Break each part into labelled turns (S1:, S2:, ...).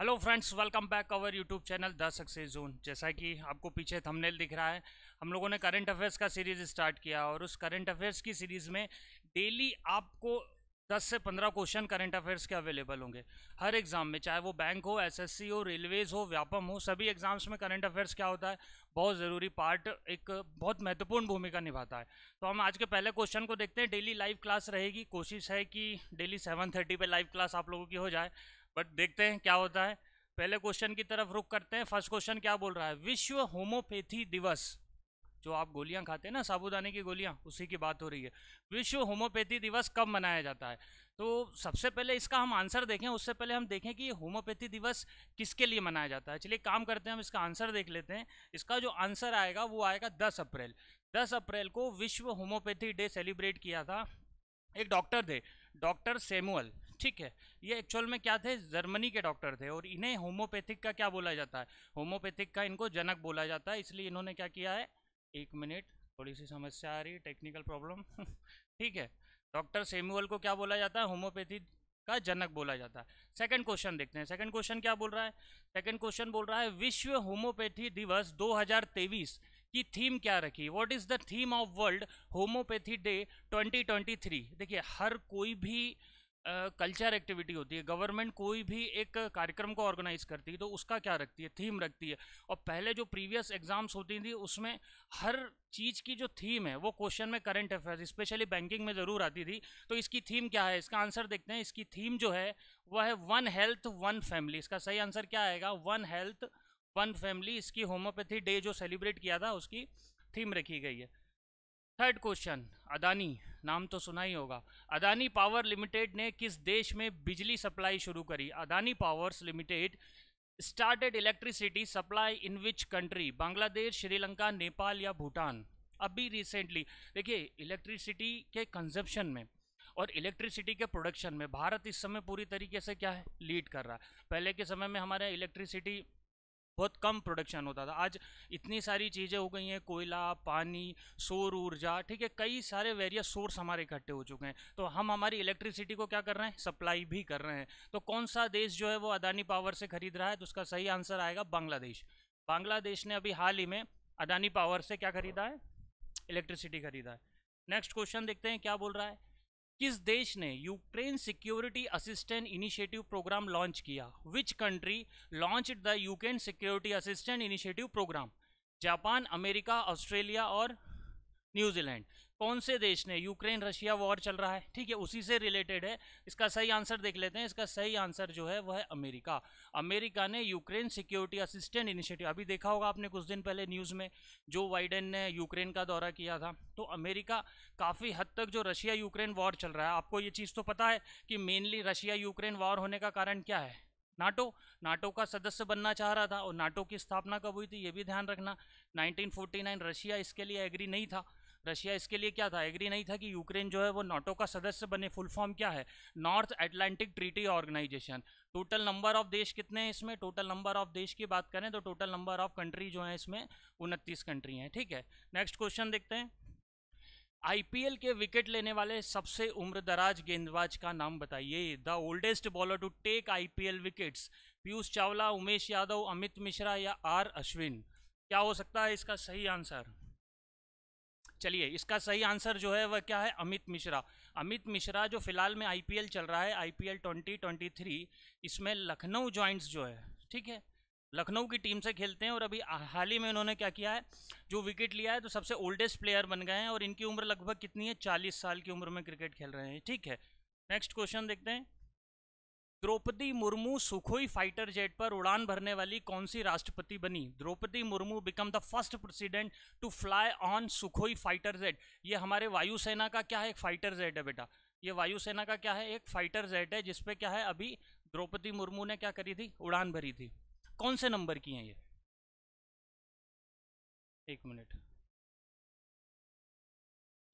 S1: Hello friends, welcome back our YouTube channel the success zone. जैसा कि आपको पीछे थंबनेल दिख रहा है, हम लोगों ने करंट अफेयर्स का सीरीज़ स्टार्ट किया और उस करंट अफेयर्स की सीरीज़ में डेली आपको 10 से 15 क्वेश्चन करंट अफेयर्स के अवेलेबल होंगे हर एग्ज़ाम में। चाहे वो बैंक हो, एसएससी हो, रेलवेज़ हो, व्यापम हो, सभी एग्ज़ाम्स में करंट अफेयर्स क्या होता है, बहुत ज़रूरी पार्ट, एक बहुत महत्वपूर्ण भूमिका निभाता है। तो हम आज के पहले क्वेश्चन को देखते हैं। डेली लाइव क्लास रहेगी, कोशिश है कि डेली 7:30 पे लाइव क्लास आप लोगों की हो जाए, बट देखते हैं क्या होता है। पहले क्वेश्चन की तरफ रुक करते हैं। फर्स्ट क्वेश्चन क्या बोल रहा है, विश्व होम्योपैथी दिवस, जो आप गोलियां खाते हैं ना, साबूदाने की गोलियां, उसी की बात हो रही है। विश्व होम्योपैथी दिवस कब मनाया जाता है? तो सबसे पहले इसका हम आंसर देखें, उससे पहले हम देखें कि होम्योपैथी दिवस किसके लिए मनाया जाता है। चलिए काम करते हैं, हम इसका आंसर देख लेते हैं। इसका जो आंसर आएगा वो आएगा 10 अप्रैल। 10 अप्रैल को विश्व होम्योपैथी डे सेलिब्रेट किया था। एक डॉक्टर थे, डॉक्टर सैमुअल, ठीक है। ये एक्चुअल में क्या थे, जर्मनी के डॉक्टर थे और इन्हें होम्योपैथिक का क्या बोला जाता है, होम्योपैथिक का इनको जनक बोला जाता है। इसलिए इन्होंने क्या किया है, एक मिनट, थोड़ी सी समस्या आ रही है, टेक्निकल प्रॉब्लम ठीक है। डॉक्टर सैमुअल को क्या बोला जाता है, होम्योपैथी का जनक बोला जाता है। सेकंड क्वेश्चन देखते हैं। सेकंड क्वेश्चन क्या बोल रहा है, सेकंड क्वेश्चन बोल रहा है विश्व होम्योपैथी दिवस 2023 की थीम क्या रखी। What is the theme of world homeopathy day 2023। देखिए, हर कोई भी कल्चर एक्टिविटी होती है, गवर्नमेंट कोई भी एक कार्यक्रम को ऑर्गेनाइज करती है तो उसका क्या रखती है, थीम रखती है। और पहले जो प्रीवियस एग्जाम्स होती थी उसमें हर चीज़ की जो थीम है वो क्वेश्चन में करंट अफेयर्स, स्पेशली बैंकिंग में ज़रूर आती थी। तो इसकी थीम क्या है, इसका आंसर देखते हैं। इसकी थीम जो है वह है वन हेल्थ वन फैमिली। इसका सही आंसर क्या आएगा, वन हेल्थ वन फैमिली। इसकी होम्योपैथी डे जो सेलिब्रेट किया था उसकी थीम रखी गई है। थर्ड क्वेश्चन, अदानी, नाम तो सुना ही होगा। अदानी पावर लिमिटेड ने किस देश में बिजली सप्लाई शुरू करी। Adani powers limited started electricity supply in which country. Bangladesh, Sri Lanka, Nepal या भूटान। अभी रिसेंटली देखिए, इलेक्ट्रिसिटी के कंजप्शन में और इलेक्ट्रिसिटी के प्रोडक्शन में भारत इस समय पूरी तरीके से क्या है, लीड कर रहा है। पहले के समय में हमारे इलेक्ट्रिसिटी बहुत कम प्रोडक्शन होता था। आज इतनी सारी चीज़ें हो गई हैं, कोयला, पानी, सौर ऊर्जा, ठीक है, कई सारे वेरियस सोर्स हमारे इकट्ठे हो चुके हैं। तो हम हमारी इलेक्ट्रिसिटी को क्या कर रहे हैं, सप्लाई भी कर रहे हैं। तो कौन सा देश जो है वो अदानी पावर से खरीद रहा है, तो उसका सही आंसर आएगा बांग्लादेश। बांग्लादेश ने अभी हाल ही में अदानी पावर से क्या खरीदा है, इलेक्ट्रिसिटी खरीदा है। नेक्स्ट क्वेश्चन देखते हैं क्या बोल रहा है। किस देश ने Ukraine security assistant initiative programme launch किया। Which country launch the Ukraine security assistant initiative programme. Japan, America, Australia और न्यूजीलैंड। कौन से देश ने, यूक्रेन रशिया वॉर चल रहा है, ठीक है, उसी से रिलेटेड है। इसका सही आंसर देख लेते हैं। इसका सही आंसर जो है वह है अमेरिका। अमेरिका ने यूक्रेन सिक्योरिटी असिस्टेंट इनिशिएटिव, अभी देखा होगा आपने कुछ दिन पहले न्यूज़ में, जो बाइडेन ने यूक्रेन का दौरा किया था। तो अमेरिका काफ़ी हद तक, जो रशिया यूक्रेन वॉर चल रहा है, आपको ये चीज़ तो पता है कि मेनली रशिया यूक्रेन वॉर होने का कारण क्या है, नाटो। नाटो का सदस्य बनना चाह रहा था और नाटो की स्थापना कब हुई थी ये भी ध्यान रखना, 1949। रशिया इसके लिए एग्री नहीं था। रशिया इसके लिए क्या था, एग्री नहीं था कि यूक्रेन जो है वो नाटो का सदस्य बने। फुल फॉर्म क्या है, North Atlantic Treaty Organization. Total number of देश कितने हैं इसमें, टोटल नंबर ऑफ देश की बात करें तो टोटल नंबर ऑफ कंट्री जो है इसमें 29 कंट्री हैं, ठीक है। नेक्स्ट क्वेश्चन देखते हैं। आईपीएल के विकेट लेने वाले सबसे उम्रदराज गेंदबाज का नाम बताइए। The oldest bowler to take IPL wickets. Piyush Chawla, Umesh Yadav, Amit Mishra या आर अश्विन। क्या हो सकता है इसका सही आंसर। चलिए, इसका सही आंसर जो है वह क्या है, अमित मिश्रा। अमित मिश्रा जो फिलहाल में आईपीएल चल रहा है, आईपीएल 2023, इसमें लखनऊ जॉइंट्स जो है, ठीक है, लखनऊ की टीम से खेलते हैं। और अभी हाल ही में इन्होंने क्या किया है, जो विकेट लिया है, तो सबसे ओल्डेस्ट प्लेयर बन गए हैं। और इनकी उम्र लगभग कितनी है, 40 साल की उम्र में क्रिकेट खेल रहे हैं, ठीक है। नेक्स्ट क्वेश्चन देखते हैं। Droupadi Murmu Sukhoi fighter jet पर उड़ान भरने वाली कौन सी राष्ट्रपति बनी। Droupadi Murmu become the first president to fly on Sukhoi fighter jet. ये हमारे वायुसेना का क्या है, एक फाइटर जेट है बेटा। ये वायुसेना का क्या है, एक फाइटर जेट है, जिसपे क्या है, अभी द्रौपदी मुर्मू ने क्या करी थी, उड़ान भरी थी। कौन से नंबर की हैं ये, एक मिनट,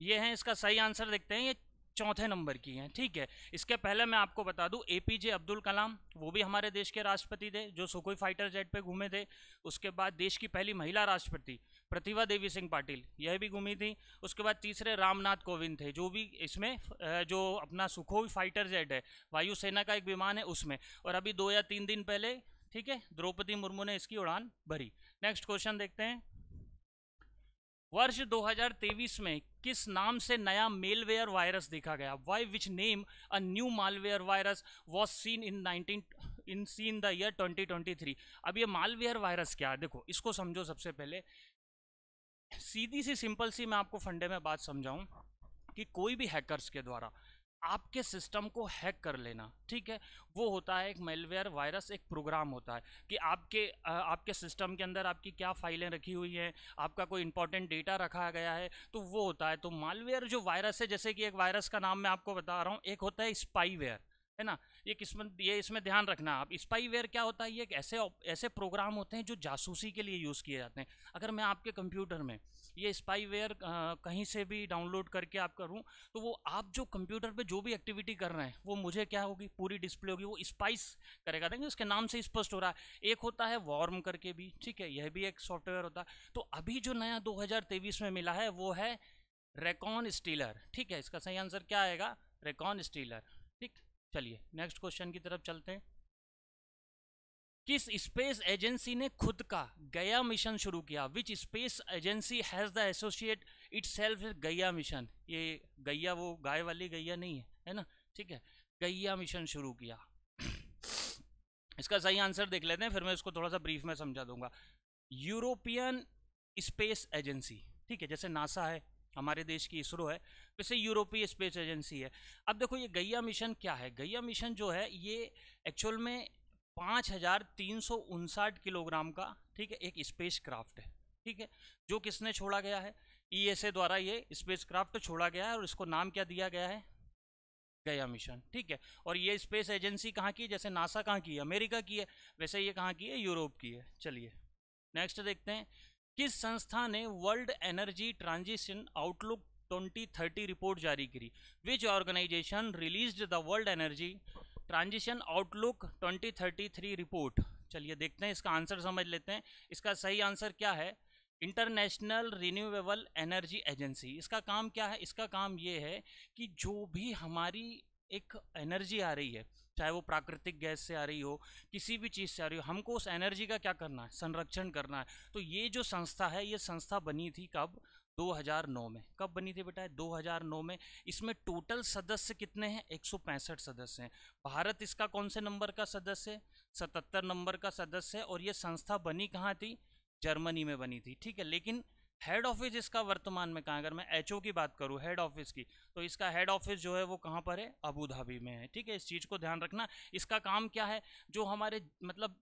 S1: ये हैं, इसका सही आंसर देखते हैं। ये चौथे नंबर की हैं, ठीक है। इसके पहले मैं आपको बता दूं, एपीजे अब्दुल कलाम, वो भी हमारे देश के राष्ट्रपति थे, जो सुखोई फाइटर जेट पे घूमे थे। उसके बाद देश की पहली महिला राष्ट्रपति प्रतिभा देवी सिंह पाटिल, यह भी घूमी थी। उसके बाद तीसरे रामनाथ कोविंद थे, जो भी इसमें जो अपना सुखोई फाइटर जेट है, वायुसेना का एक विमान है उसमें। और अभी 2 या 3 दिन पहले ठीक है, द्रौपदी मुर्मू ने इसकी उड़ान भरी। नेक्स्ट क्वेश्चन देखते हैं। वर्ष 2023 में किस नाम से नया मेलवेयर वायरस देखा गया? Why which name a new malware virus was seen in the year 2023? अब ये मालवेयर वायरस क्या है, देखो इसको समझो। सबसे पहले सीधी सी सिंपल सी मैं आपको फंडे में बात समझाऊं कि कोई भी हैकर्स के द्वारा आपके सिस्टम को हैक कर लेना, ठीक है, वो होता है एक मेलवेयर वायरस। एक प्रोग्राम होता है कि आपके सिस्टम के अंदर आपकी क्या फाइलें रखी हुई हैं, आपका कोई इंपॉर्टेंट डेटा रखा गया है, तो वो होता है। तो मालवेयर जो वायरस है, जैसे कि एक वायरस का नाम मैं आपको बता रहा हूँ, एक होता है स्पाईवेयर, है ना। ये इसमें ध्यान रखना आप। स्पाईवेयर क्या होता है? ये एक ऐसे प्रोग्राम होते हैं जो जासूसी के लिए यूज़ किए जाते हैं। अगर मैं आपके कंप्यूटर में ये स्पाईवेयर कहीं से भी डाउनलोड करके आप करूं, तो वो आप जो कंप्यूटर पे जो भी एक्टिविटी कर रहे हैं वो मुझे क्या होगी, पूरी डिस्प्ले होगी, वो स्पाइस करेगा। देंगे उसके नाम से स्पष्ट हो रहा है। एक होता है वॉर्म करके भी, ठीक है, यह भी एक सॉफ्टवेयर होता है। तो अभी जो नया 2023 में मिला है वो है रेकॉन स्टीलर, ठीक है। इसका सही आंसर क्या आएगा? रेकॉन स्टीलर, ठीक। चलिए नेक्स्ट क्वेश्चन की तरफ चलते हैं। किस स्पेस एजेंसी ने खुद का गया मिशन शुरू किया? विच space agency has the associate itself with गैया मिशन? ये गैया वो गाय वाली गैया नहीं है ना, ठीक है, गैया मिशन शुरू किया। इसका सही आंसर देख लेते हैं, फिर मैं इसको थोड़ा सा ब्रीफ में समझा दूंगा। यूरोपियन स्पेस एजेंसी, ठीक है, जैसे नासा है, हमारे देश की इसरो है, वैसे यूरोपीय स्पेस एजेंसी है। अब देखो ये गैया मिशन क्या है? गैया मिशन जो है ये एक्चुअल में 5359 किलोग्राम का, ठीक है, एक स्पेस क्राफ्ट है, ठीक है, जो किसने छोड़ा गया है? ईएसए द्वारा ये स्पेस क्राफ्ट छोड़ा गया है और इसको नाम क्या दिया गया है? गया मिशन, ठीक है। और ये स्पेस एजेंसी कहाँ की? जैसे नासा कहाँ की है? अमेरिका की है। वैसे ये कहाँ की है? यूरोप की है। चलिए नेक्स्ट देखते हैं। किस संस्था ने world energy transition outlook 2030 report जारी की? Which organisation released the world energy transition outlook 2033 report? चलिए देखते हैं, इसका आंसर समझ लेते हैं। इसका सही आंसर क्या है? International renewable energy agency. इसका काम क्या है? इसका काम ये है कि जो भी हमारी एक एनर्जी आ रही है, चाहे वो प्राकृतिक गैस से आ रही हो, किसी भी चीज़ से आ रही हो, हमको उस एनर्जी का क्या करना है? संरक्षण करना है। तो ये जो संस्था है, ये संस्था बनी थी कब? 2009 में। कब बनी थी बेटा? 2009 में। इसमें टोटल सदस्य कितने हैं? 165 सदस्य हैं। भारत इसका कौन से नंबर का सदस्य है? 77 नंबर का सदस्य है। और ये संस्था बनी कहाँ थी? जर्मनी में बनी थी, ठीक है। लेकिन हेड ऑफिस इसका वर्तमान में कहाँ? अगर मैं एचओ की बात करूँ हेड ऑफिस की, तो इसका हेड ऑफिस जो है वो कहाँ पर है? अबू धाबी में है, ठीक है। इस चीज़ को ध्यान रखना। इसका काम क्या है? जो हमारे मतलब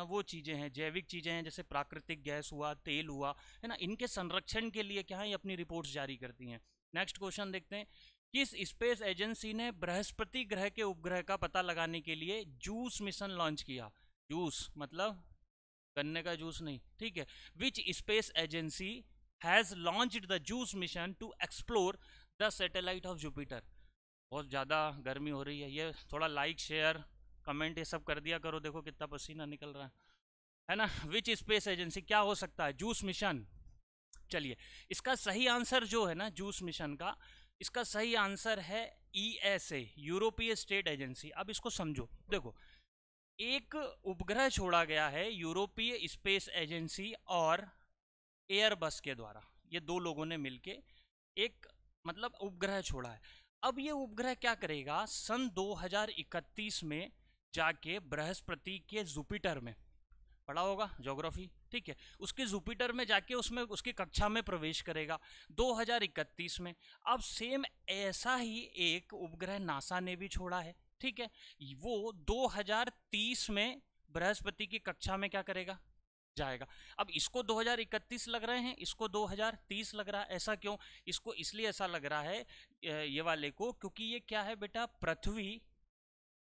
S1: वो चीज़ें हैं, जैविक चीज़ें हैं, जैसे प्राकृतिक गैस हुआ, तेल हुआ, है ना, इनके संरक्षण के लिए क्या है, ये अपनी रिपोर्ट्स जारी करती हैं। नेक्स्ट क्वेश्चन देखते हैं। किस स्पेस एजेंसी ने बृहस्पति ग्रह के उपग्रह का पता लगाने के लिए जूस मिशन लॉन्च किया? जूस मतलब गन्ने का जूस नहीं, ठीक है। Which space agency has launched the juice mission to explore the satellite of Jupiter? बहुत ज़्यादा गर्मी हो रही है, ये थोड़ा लाइक शेयर कमेंट ये सब कर दिया करो। देखो कितना पसीना निकल रहा है ना। विच स्पेस एजेंसी क्या हो सकता है? Juice mission. चलिए इसका सही आंसर जो है ना जूस मिशन का, इसका सही आंसर है ईएसए, यूरोपीय स्टेट एजेंसी। अब इसको समझो, देखो एक उपग्रह छोड़ा गया है यूरोपीय स्पेस एजेंसी और एयरबस के द्वारा। ये दो लोगों ने मिलके एक मतलब उपग्रह छोड़ा है। अब ये उपग्रह क्या करेगा? सन 2031 में जाके बृहस्पति के जुपिटर में, पढ़ा होगा ज्योग्राफी, ठीक है, उसके जुपिटर में जाके उसमें उसकी कक्षा में प्रवेश करेगा 2031 में। अब सेम ऐसा ही एक उपग्रह नासा ने भी छोड़ा है, ठीक है, वो 2030 में बृहस्पति की कक्षा में क्या करेगा? जाएगा। अब इसको 2031 लग रहे हैं, इसको 2030 लग रहा है। ऐसा क्यों? इसको इसलिए ऐसा लग रहा है ये वाले को, क्योंकि ये क्या है बेटा? पृथ्वी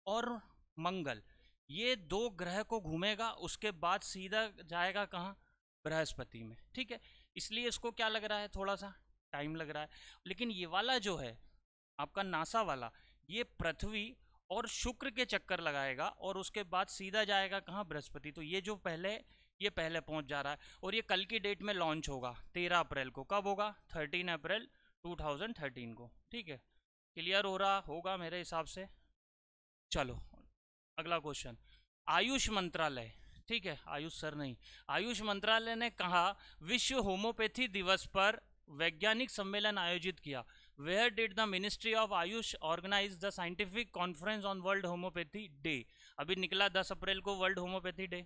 S1: और मंगल, ये दो ग्रह को घूमेगा, उसके बाद सीधा जाएगा कहाँ? बृहस्पति में, ठीक है। इसलिए इसको क्या लग रहा है? थोड़ा सा टाइम लग रहा है। लेकिन ये वाला जो है आपका नासा वाला, ये पृथ्वी और शुक्र के चक्कर लगाएगा और उसके बाद सीधा जाएगा कहाँ? बृहस्पति। तो ये पहले पहुंच जा रहा है और ये कल की डेट में लॉन्च होगा 13 अप्रैल को। कब होगा? 13 अप्रैल 2013 को, ठीक है। क्लियर हो रहा होगा मेरे हिसाब से। चलो अगला क्वेश्चन। आयुष मंत्रालय, ठीक है, आयुष सर नहीं, आयुष मंत्रालय ने कहा विश्व होम्योपैथी दिवस पर वैज्ञानिक सम्मेलन आयोजित किया। Where did the ministry of AYUSH organise the scientific conference on world homeopathy day. अभी निकला 10 अप्रैल को वर्ल्ड होम्योपैथी डे,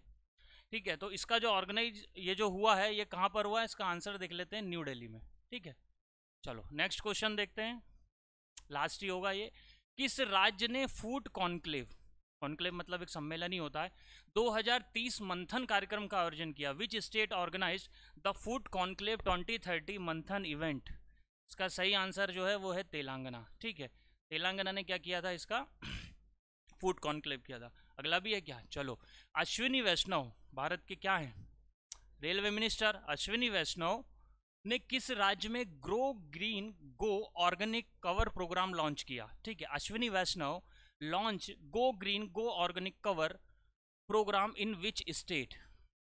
S1: ठीक है। तो इसका जो ऑर्गेनाइज ये जो हुआ है ये कहाँ पर हुआ है, इसका आंसर देख लेते हैं, न्यू दिल्ली में, ठीक है। चलो नेक्स्ट क्वेश्चन देखते हैं, लास्ट ही होगा ये। किस राज्य ने फूड कॉन्क्लेव, कॉन्क्लेव मतलब एक सम्मेलन ही होता है, 2030 मंथन कार्यक्रम का आयोजन किया। Which state organise the food conclave 2030 Manthan event. इसका सही आंसर जो है वो है तेलंगाना, ठीक है। तेलंगाना ने क्या किया था, इसका फूड कॉन्क्लेव किया था। अगला भी है क्या, चलो। अश्विनी वैष्णव भारत के क्या हैं, रेलवे मिनिस्टर। अश्विनी वैष्णव ने किस राज्य में grow green go organic cover programme launch किया, ठीक है। Ashwini Vaishnaw launch go green go organic cover programme in which state.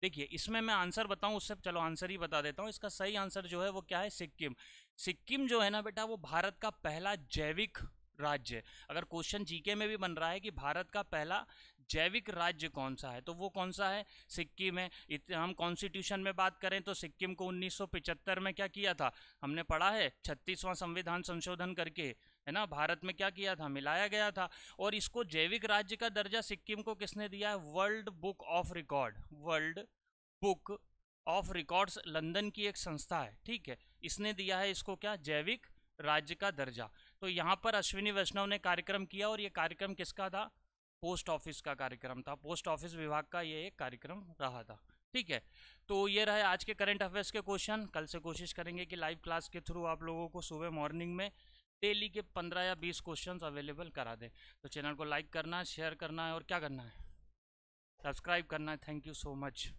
S1: देखिए इसमें मैं आंसर बताऊं उससे, चलो आंसर ही बता देता हूं। इसका सही आंसर जो है वो क्या है, सिक्किम। सिक्किम जो है ना बेटा, वो भारत का पहला जैविक राज्य है। अगर क्वेश्चन जीके में भी बन रहा है कि भारत का पहला जैविक राज्य कौन सा है, तो वो कौन सा है, सिक्किम है। हम कॉन्स्टिट्यूशन में बात करें तो सिक्किम को 1975 में क्या किया था, हमने पढ़ा है, 36वां संविधान संशोधन करके, है ना, भारत में क्या किया था, मिलाया गया था। और इसको जैविक राज्य का दर्जा सिक्किम को किसने दिया है, world book of record, world book of records London की एक संस्था है, ठीक है, इसने दिया है इसको क्या, जैविक राज्य का दर्जा। तो यहाँ पर अश्विनी वैष्णव ने कार्यक्रम किया, और ये कार्यक्रम किसका था, पोस्ट ऑफिस का कार्यक्रम था, पोस्ट ऑफिस विभाग का ये एक कार्यक्रम रहा था, ठीक है। तो ये रहे आज के करंट अफेयर्स के क्वेश्चन। कल से कोशिश करेंगे कि लाइव क्लास के थ्रू आप लोगों को सुबह मॉर्निंग में डेली के 15 या 20 क्वेश्चंस अवेलेबल करा दें। तो चैनल को लाइक करना है, शेयर करना है, और क्या करना है, सब्सक्राइब करना है। Thank you so much.